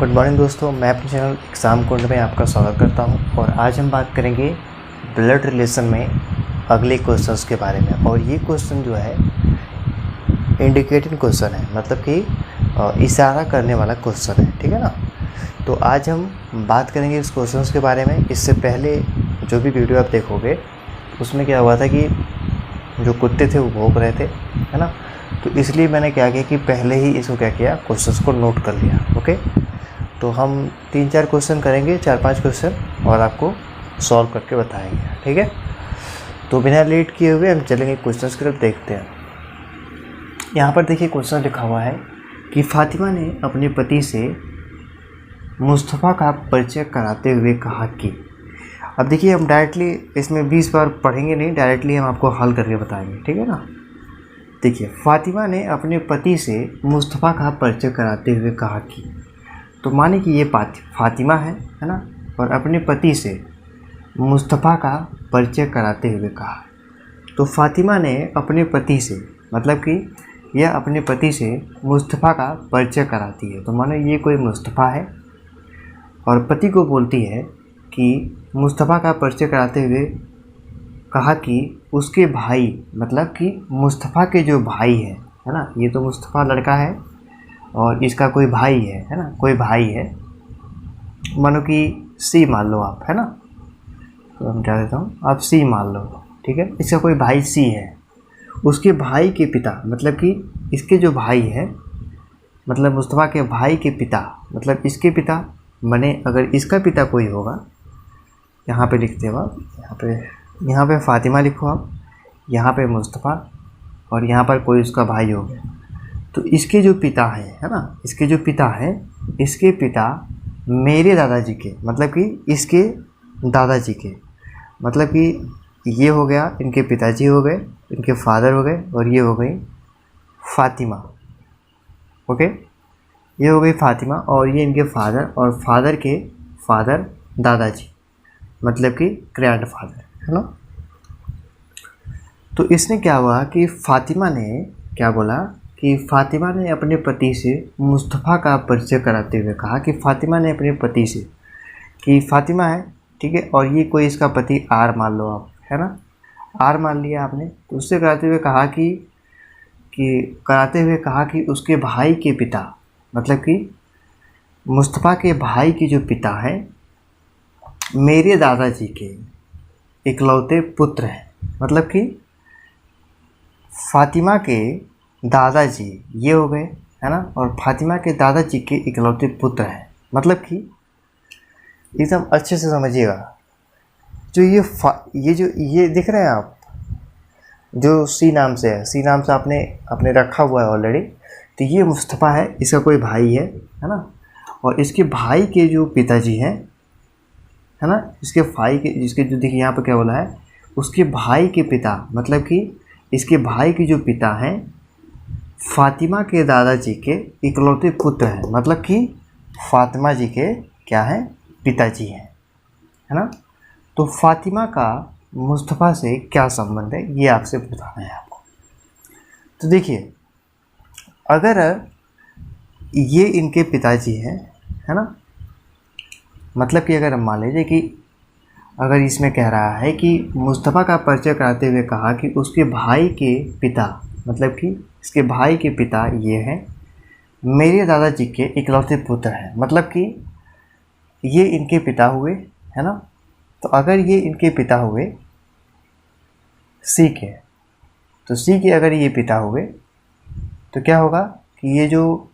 Good morning दोस्तों, मैं अपने चैनल एग्ज़ाम कुंड में आपका स्वागत करता हूं। और आज हम बात करेंगे ब्लड रिलेशन में अगले क्वेश्चंस के बारे में। और ये क्वेश्चन जो है इंडिकेटिंग क्वेश्चन है, मतलब कि इशारा करने वाला क्वेश्चन है, ठीक है ना। तो आज हम बात करेंगे इस क्वेश्चंस के बारे में। इससे पहले जो भी वीडियो आप देखोगे उसमें क्या हुआ था कि जो कुत्ते थे वो भौंक रहे थे, है ना। तो इसलिए मैंने क्या किया कि पहले ही इसको क्या किया, क्वेश्चंस को नोट कर लिया। ओके, तो हम 3-4 क्वेश्चन करेंगे, 4-5 क्वेश्चन, और आपको सॉल्व करके बताएंगे, ठीक है। तो बिना लेट किए हुए हम चलेंगे क्वेश्चंस की तरफ, देखते हैं। यहाँ पर देखिए क्वेश्चन लिखा हुआ है कि फातिमा ने अपने पति से मुस्तफ़ा का परिचय कराते हुए कहा कि। अब देखिए हम डायरेक्टली इसमें 20 बार पढ़ेंगे नहीं, डायरेक्टली हम आपको हल करके बताएंगे, ठीक है ना। देखिए, फातिमा ने अपने पति से मुस्तफ़ा का परिचय कराते हुए कहा कि, तो माने कि ये फातिमा है ना, और अपने पति से मुस्तफ़ा का परिचय कराते हुए कहा। तो फातिमा ने अपने पति से, मतलब कि यह अपने पति से मुस्तफ़ा का परिचय कराती है। तो माने ये कोई मुस्तफ़ा है और पति को बोलती है कि मुस्तफ़ा का परिचय कराते हुए कहा कि उसके भाई, मतलब कि मुस्तफ़ा के जो भाई है ना, ये तो मुस्तफ़ा लड़का है और इसका कोई भाई है ना, कोई भाई है, मानो कि सी मान लो आप, है ना। तो हम क्या देता हूँ, आप सी मान लो, ठीक है। इसका कोई भाई सी है, उसके भाई के पिता, मतलब कि इसके जो भाई है, मतलब मुस्तफ़ा के भाई के पिता, मतलब इसके पिता माने अगर इसका पिता कोई होगा, यहाँ पे लिखते हो आप, यहाँ पे फातिमा लिखो आप, यहाँ पे मुस्तफ़ा, और यहाँ पर कोई उसका भाई हो गया। तो इसके जो पिता हैं, है ना, इसके जो पिता हैं, इसके पिता मेरे दादाजी के, मतलब कि इसके दादाजी के, मतलब कि ये हो गया, इनके पिताजी हो गए, इनके फादर हो गए, और ये हो गई फातिमा। ओके, ये हो गई फातिमा, और ये इनके फादर, और फादर के फादर दादाजी, मतलब कि ग्रैंड फादर, है ना। तो इसने क्या हुआ कि फातिमा ने क्या बोला कि फातिमा ने अपने पति से मुस्तफ़ा का परिचय कराते हुए कहा कि फातिमा ने अपने पति से, कि फातिमा है, ठीक है, और ये कोई इसका पति आर मान लो आप, है ना, आर मान लिया आपने। तो उससे कराते हुए कहा कि उसके भाई के पिता, मतलब कि मुस्तफ़ा के भाई के जो पिता हैं, मेरे दादाजी के इकलौते पुत्र हैं, मतलब कि फातिमा के दादाजी ये हो गए, है ना, और फातिमा के दादाजी के इकलौते पुत्र हैं। मतलब कि एकदम अच्छे से समझिएगा, जो ये दिख रहे हैं आप, जो सी नाम से है, सी नाम से आपने रखा हुआ है ऑलरेडी। तो ये मुस्तफ़ा है, इसका कोई भाई है ना, और इसके भाई के जो पिताजी हैं, है ना, इसके भाई के, जिसके जो देखिए यहाँ पर क्या बोला है, उसके भाई के पिता, मतलब कि इसके भाई के जो पिता हैं फातिमा के दादाजी के इकलौते पुत्र हैं, मतलब कि फातिमा जी के क्या हैं, पिताजी हैं, है ना। तो फातिमा का मुस्तफ़ा से क्या संबंध है, ये आपसे बताना है आपको। तो देखिए, अगर ये इनके पिताजी हैं, है ना, मतलब कि अगर हम मान लीजिए कि अगर इसमें कह रहा है कि मुस्तफ़ा का परिचय कराते हुए कहा कि उसके भाई के पिता, मतलब कि इसके भाई के पिता ये हैं, मेरे दादाजी के इकलौते पुत्र हैं, मतलब कि ये इनके पिता हुए, है ना। तो अगर ये इनके पिता हुए सी के, तो सी के अगर ये पिता हुए, तो क्या होगा कि ये जो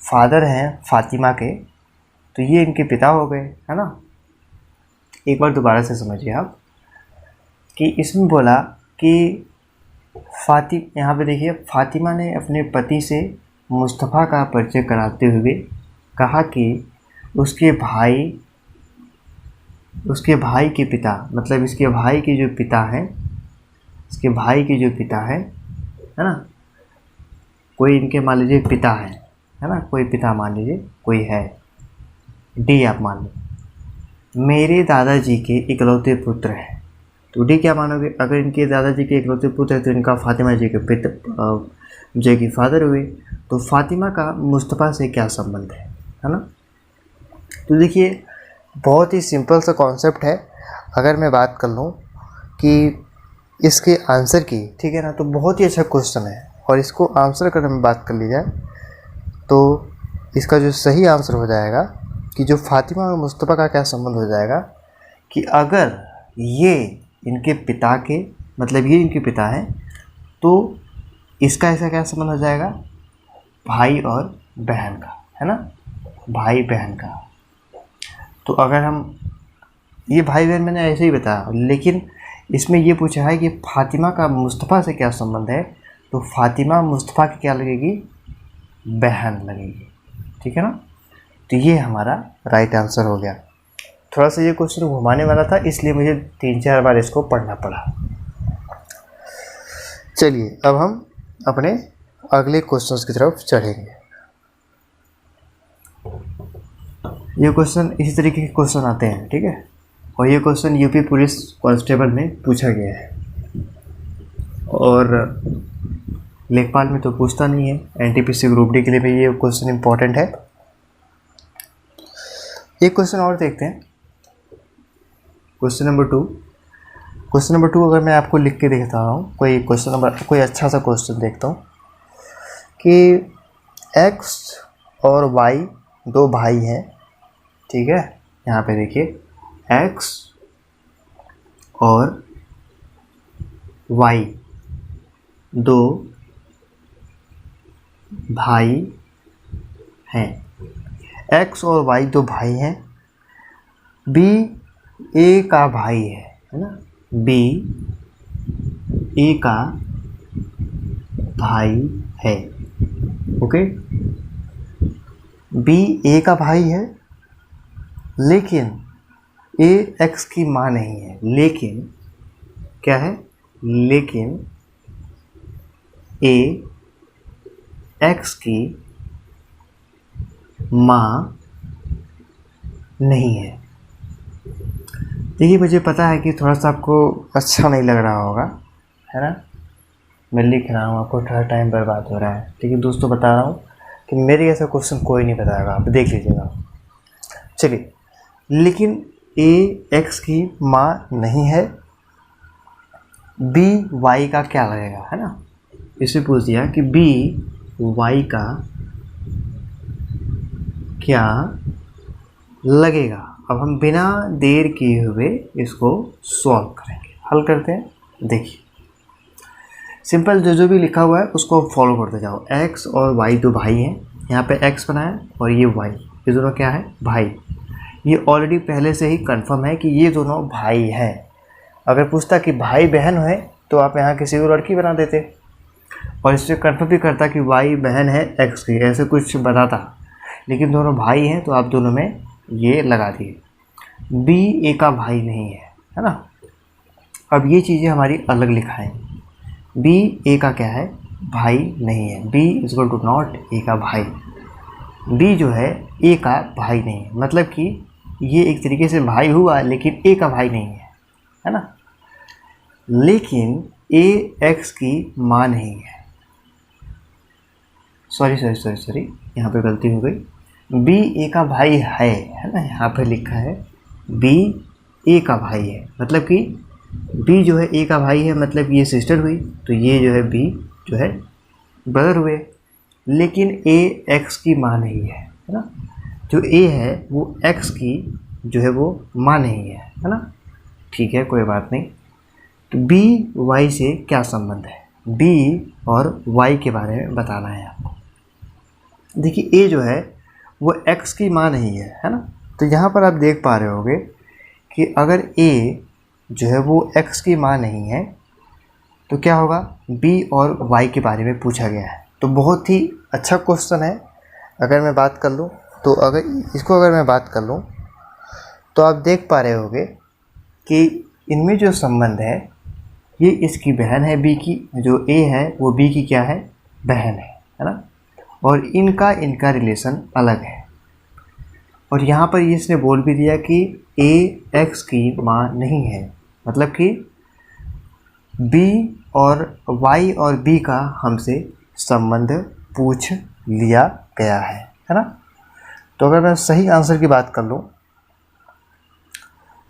फादर हैं फातिमा के, तो ये इनके पिता हो गए, है ना। एक बार दोबारा से समझिए आप कि इसमें बोला कि यहाँ पे देखिए, फातिमा ने अपने पति से मुस्तफ़ा का परिचय कराते हुए कहा कि उसके भाई के पिता, मतलब इसके भाई के जो पिता हैं, इसके भाई के जो पिता हैं, है ना, कोई इनके मान लीजिए पिता है ना, कोई पिता मान लीजिए कोई है, डी आप मान लो, मेरे दादाजी के इकलौते पुत्र हैं। तो डी क्या मानोगे, अगर इनके दादाजी के इकलौते पुत्र हैं तो इनका फातिमा जी के पिता जो कि फादर हुए। तो फातिमा का मुस्तफ़ा से क्या संबंध है ना। तो देखिए बहुत ही सिंपल सा कॉन्सेप्ट है। अगर मैं बात कर लूँ कि इसके आंसर की, ठीक है ना, तो बहुत ही अच्छा क्वेश्चन है। और इसको आंसर करने में बात कर ली जाए तो इसका जो सही आंसर हो जाएगा कि जो फातिमा और मुस्तफ़ा का क्या संबंध हो जाएगा कि अगर ये इनके पिता के, मतलब ये इनके पिता हैं, तो इसका ऐसा क्या संबंध हो जाएगा, भाई और बहन का, है ना, भाई बहन का। तो अगर हम ये भाई बहन मैंने ऐसे ही बताया, लेकिन इसमें ये पूछा है कि फातिमा का मुस्तफ़ा से क्या संबंध है, तो फातिमा मुस्तफ़ा की क्या लगेगी, बहन लगेगी, ठीक है ना। तो ये हमारा राइट आंसर हो गया। थोड़ा सा ये क्वेश्चन घुमाने वाला था, इसलिए मुझे 3-4 बार इसको पढ़ना पड़ा। चलिए अब हम अपने अगले क्वेश्चंस की तरफ चढ़ेंगे। ये क्वेश्चन इसी तरीके के क्वेश्चन आते हैं, ठीक है, और ये क्वेश्चन यूपी पुलिस कांस्टेबल में पूछा गया है और लेखपाल में तो पूछता नहीं है। एनटीपीसी ग्रुप डी के लिए भी ये क्वेश्चन इंपॉर्टेंट है। एक क्वेश्चन और देखते हैं, क्वेश्चन नंबर 2। क्वेश्चन नंबर 2 अगर मैं आपको लिख के देखता हूँ, कोई अच्छा सा क्वेश्चन देखता हूँ कि x और y दो भाई हैं, ठीक है। यहाँ पे देखिए x और y दो भाई हैं। x और y दो भाई हैं, b a का भाई है ना, b a का भाई है, ओके। b a का भाई है, लेकिन a x की माँ नहीं है। लेकिन क्या है, लेकिन a x की माँ नहीं है। देखिए मुझे पता है कि थोड़ा सा आपको अच्छा नहीं लग रहा होगा, है ना, मैं लिख रहा हूँ, आपको थोड़ा टाइम बर्बाद हो रहा है, लेकिन दोस्तों बता रहा हूँ कि मेरे ऐसा क्वेश्चन कोई नहीं बताएगा, आप देख लीजिएगा। चलिए, लेकिन a x की माँ नहीं है, b y का क्या लगेगा, है ना। इसे पूछ दिया कि b y का क्या लगेगा। अब हम बिना देर किए हुए इसको सॉल्व करेंगे, हल करते हैं। देखिए सिंपल, जो भी लिखा हुआ है उसको फॉलो करते जाओ। x और y दो भाई हैं, यहाँ पे x बनाया और ये y, ये दोनों क्या है, भाई। ये ऑलरेडी पहले से ही कंफर्म है कि ये दोनों भाई हैं। अगर पूछता कि भाई बहन है तो आप यहाँ किसी को लड़की बना देते, और इससे कंफर्म भी करता कि y बहन है x की, ऐसे कुछ बताता, लेकिन दोनों भाई हैं तो आप दोनों में ये लगा दिए। b a का भाई नहीं है ना। अब ये चीज़ें हमारी अलग लिखाएं। b a का क्या है, भाई नहीं है, b equal to not a का भाई। b जो है a का भाई नहीं है, मतलब कि ये एक तरीके से भाई हुआ लेकिन a का भाई नहीं है ना। लेकिन a x की माँ नहीं है, सॉरी यहाँ पे गलती हो गई। b a का भाई है ना, यहाँ पे लिखा है b a का भाई है, मतलब कि b जो है a का भाई है, मतलब ये सिस्टर हुई, तो ये जो है b जो है ब्रदर हुए। लेकिन a x की माँ नहीं है ना, जो a है वो x की जो है वो माँ नहीं है ना। ठीक है, कोई बात नहीं। तो b y से क्या संबंध है, b और y के बारे में बताना है आपको। देखिए a जो है वो x की माँ नहीं है ना। तो यहाँ पर आप देख पा रहे होंगे कि अगर a जो है वो x की माँ नहीं है तो क्या होगा, b और y के बारे में पूछा गया है। तो बहुत ही अच्छा क्वेश्चन है। अगर मैं बात कर लूँ तो अगर मैं बात कर लूँ तो आप देख पा रहे होंगे कि इनमें जो संबंध है ये इसकी बहन है b की, जो a है वो b की क्या है, बहन है ना। और इनका रिलेशन अलग है। और यहाँ पर ये इसने बोल भी दिया कि a x की माँ नहीं है, मतलब कि b और y और b का हमसे संबंध पूछ लिया गया है ना। तो अगर मैं सही आंसर की बात कर लूँ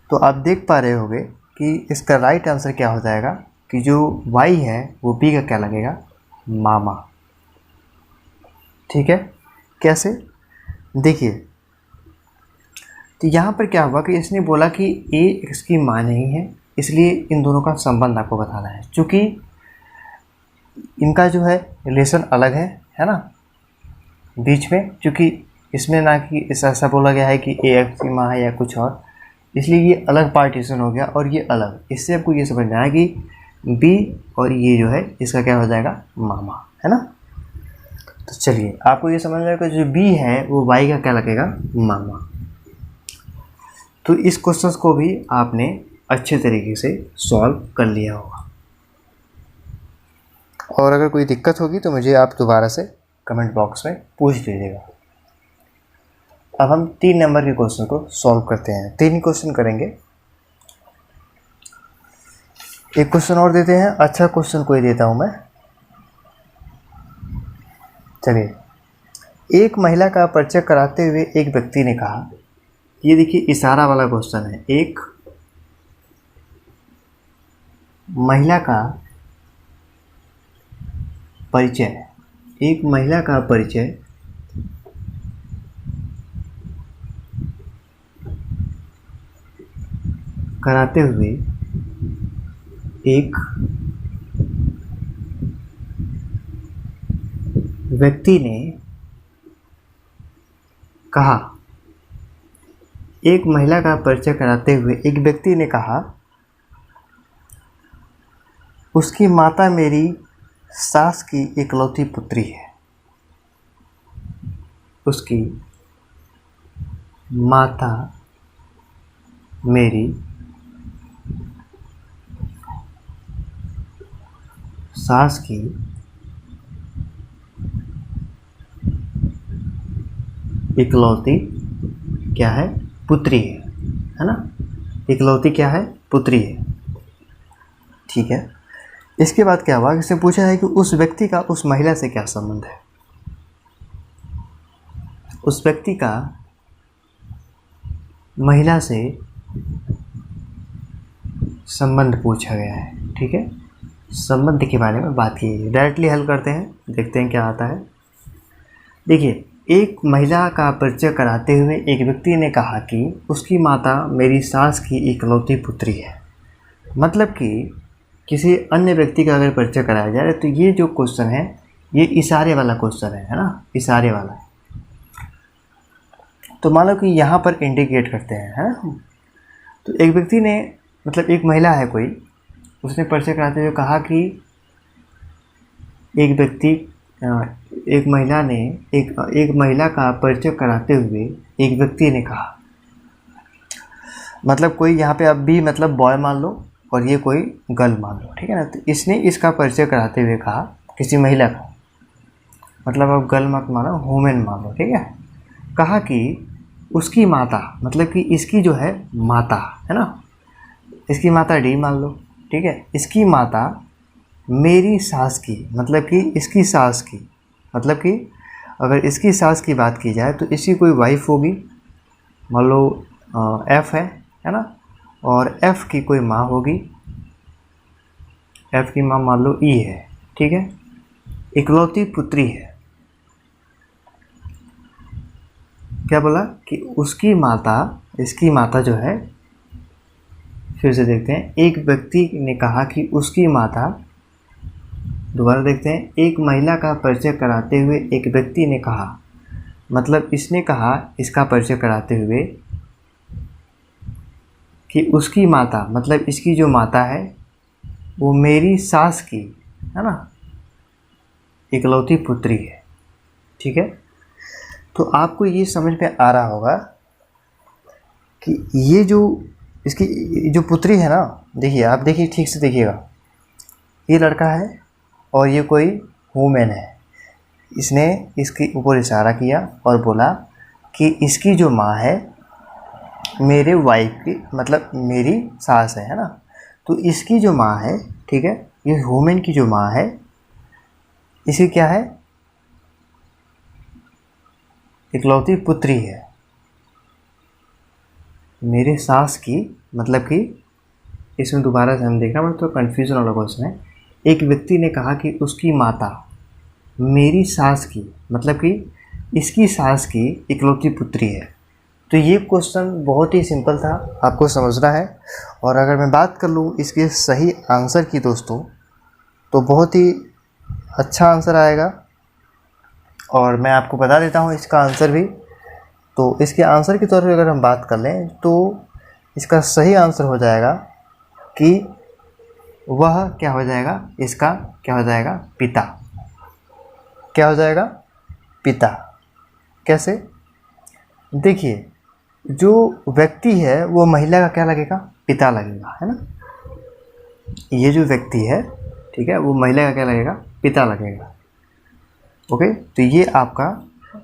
तो आप देख पा रहे होंगे कि इसका राइट आंसर क्या हो जाएगा कि जो y है वो b का क्या लगेगा, मामा। ठीक है, कैसे, देखिए, तो यहाँ पर क्या हुआ कि इसने बोला कि a x की माँ नहीं है, इसलिए इन दोनों का संबंध आपको बताना है। चूँकि इनका जो है रिलेशन अलग है ना, बीच में, क्योंकि इसमें ना कि ऐसा बोला गया है कि a x की माँ है या कुछ और, इसलिए ये अलग पार्टीशन हो गया और ये अलग। इससे आपको ये समझना है कि b और ये जो है इसका क्या हो जाएगा, मामा, है ना। तो चलिए आपको ये समझ में कि जो b है वो y का क्या लगेगा, मामा। तो इस क्वेश्चन को भी आपने अच्छे तरीके से सॉल्व कर लिया होगा, और अगर कोई दिक्कत होगी तो मुझे आप दोबारा से कमेंट बॉक्स में पूछ लीजिएगा। अब हम 3 नंबर के क्वेश्चन को सॉल्व करते हैं। 3 क्वेश्चन करेंगे, एक क्वेश्चन और देते हैं, अच्छा क्वेश्चन कोई देता हूं मैं। चलिए, एक महिला का परिचय कराते हुए एक व्यक्ति ने कहा, ये देखिए इशारा वाला क्वेश्चन है। एक महिला का परिचय, एक महिला का परिचय कराते हुए एक व्यक्ति ने कहा, एक महिला का परिचय कराते हुए एक व्यक्ति ने कहा, उसकी माता मेरी सास की इकलौती पुत्री है। उसकी माता मेरी सास की इकलौती क्या है, पुत्री है ना। इकलौती क्या है, पुत्री है। ठीक है, इसके बाद क्या हुआ, इससे पूछा है कि उस व्यक्ति का उस महिला से क्या संबंध है। उस व्यक्ति का महिला से संबंध पूछा गया है। ठीक है, संबंध के बारे में बात की है। डायरेक्टली हल करते हैं, देखते हैं क्या आता है। देखिए, एक महिला का परिचय कराते हुए एक व्यक्ति ने कहा कि उसकी माता मेरी सास की इकलौती पुत्री है। मतलब कि किसी अन्य व्यक्ति का अगर परिचय कराया जाए तो ये जो क्वेश्चन है ये इशारे वाला क्वेश्चन है ना, इशारे वाला। तो मान लो कि यहाँ पर इंडिकेट करते हैं, है ना। तो एक व्यक्ति ने, मतलब एक महिला है कोई, उसने परिचय कराते हुए कहा कि एक महिला ने एक महिला का परिचय कराते हुए एक व्यक्ति ने कहा, मतलब कोई यहाँ पे अब भी मतलब बॉय मान लो और ये कोई गर्ल मान लो, ठीक है ना। तो इसने इसका परिचय कराते हुए कहा किसी महिला का, मतलब अब गर्ल मत मानो, वुमेन मान लो, ठीक है। कहा कि उसकी माता, मतलब कि इसकी जो है माता है ना, इसकी माता डी मान लो, ठीक है। इसकी माता मेरी सास की, मतलब कि इसकी सास की, मतलब कि अगर इसकी सास की बात की जाए तो इसकी कोई वाइफ होगी, मान लो एफ है ना, और एफ की कोई माँ होगी, एफ की माँ मान लो ई है, ठीक है। इकलौती पुत्री है। क्या बोला कि उसकी माता, इसकी माता जो है, फिर से देखते हैं, एक व्यक्ति ने कहा कि उसकी माता, दोबारा देखते हैं, एक महिला का परिचय कराते हुए एक व्यक्ति ने कहा, मतलब इसने कहा इसका परिचय कराते हुए कि उसकी माता, मतलब इसकी जो माता है वो मेरी सास की, है ना, इकलौती पुत्री है, ठीक है। तो आपको ये समझ में आ रहा होगा कि ये जो इसकी जो पुत्री है ना, देखिए आप देखिए ठीक से देखिएगा, ये लड़का है और ये कोई वुमेन है। इसने इसके ऊपर इशारा किया और बोला कि इसकी जो माँ है मेरे वाइफ की, मतलब मेरी सास है ना। तो इसकी जो माँ है, ठीक है, ये वुमेन की जो माँ है, इसकी क्या है, इकलौती पुत्री है। मेरी सास की, मतलब कि इसमें दोबारा से हम देखना मतलब तो कन्फ्यूज़न वाला क्वेश्चन है। एक व्यक्ति ने कहा कि उसकी माता मेरी सास की, मतलब कि इसकी सास की इकलौती पुत्री है। तो ये क्वेश्चन बहुत ही सिंपल था, आपको समझना है। और अगर मैं बात कर लूँ इसके सही आंसर की दोस्तों, तो बहुत ही अच्छा आंसर आएगा। और मैं आपको बता देता हूँ इसका आंसर भी। तो इसके आंसर के तौर पे अगर हम बात कर लें तो इसका सही आंसर हो जाएगा कि वह क्या हो जाएगा, इसका क्या हो जाएगा, पिता। क्या हो जाएगा, पिता। कैसे, देखिए जो व्यक्ति है वो महिला का क्या लगेगा, पिता लगेगा, है ना। ये जो व्यक्ति है, ठीक है, वो महिला का क्या लगेगा, पिता लगेगा। ओके, तो ये आपका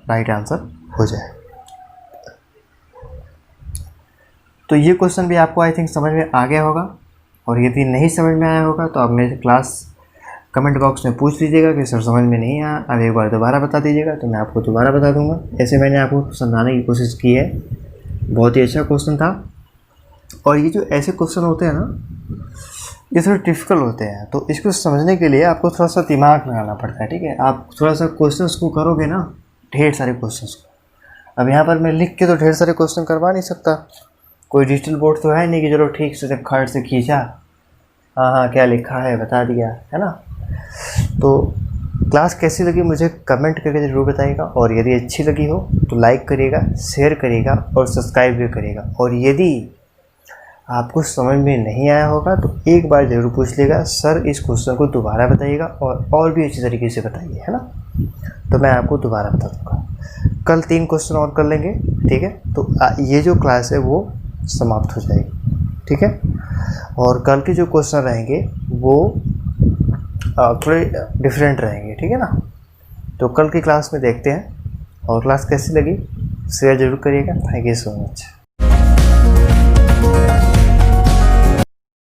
राइट आंसर हो जाए। तो ये क्वेश्चन भी आपको आई थिंक समझ में आ गया होगा। और यदि नहीं समझ में आया होगा तो आप मेरे क्लास कमेंट बॉक्स में पूछ लीजिएगा कि सर समझ में नहीं आया, अब एक बार दोबारा बता दीजिएगा, तो मैं आपको दोबारा बता दूंगा। ऐसे मैंने आपको समझाने की कोशिश की है। बहुत ही अच्छा क्वेश्चन था। और ये जो ऐसे क्वेश्चन होते हैं ना, ये थोड़े डिफ़िकल्ट होते हैं, तो इसको समझने के लिए आपको थोड़ा सा दिमाग लगाना पड़ता है, ठीक है। आप थोड़ा सा क्वेश्चंस को करोगे ना, ढेर सारे क्वेश्चंस को। अब यहाँ पर मैं लिख के तो ढेर सारे क्वेश्चन करवा नहीं सकता, कोई डिजिटल बोर्ड तो है नहीं कि चलो ठीक से खट से खींचा, हाँ हाँ क्या लिखा है बता दिया, है ना। तो क्लास कैसी लगी मुझे कमेंट करके ज़रूर बताइएगा। और यदि अच्छी लगी हो तो लाइक करिएगा, शेयर करिएगा और सब्सक्राइब भी करिएगा। और यदि आपको समझ में नहीं आया होगा तो एक बार ज़रूर पूछ लेगा, सर इस क्वेश्चन को दोबारा बताइएगा और भी अच्छी तरीके से बताइए, है ना। तो मैं आपको दोबारा बता दूँगा। कल 3 क्वेश्चन और कर लेंगे, ठीक है। तो ये जो क्लास है वो समाप्त हो जाएगी, ठीक है। और कल के जो क्वेश्चन रहेंगे वो थोड़े डिफरेंट रहेंगे, ठीक है ना। तो कल की क्लास में देखते हैं। और क्लास कैसी लगी शेयर ज़रूर करिएगा। Thank you so much.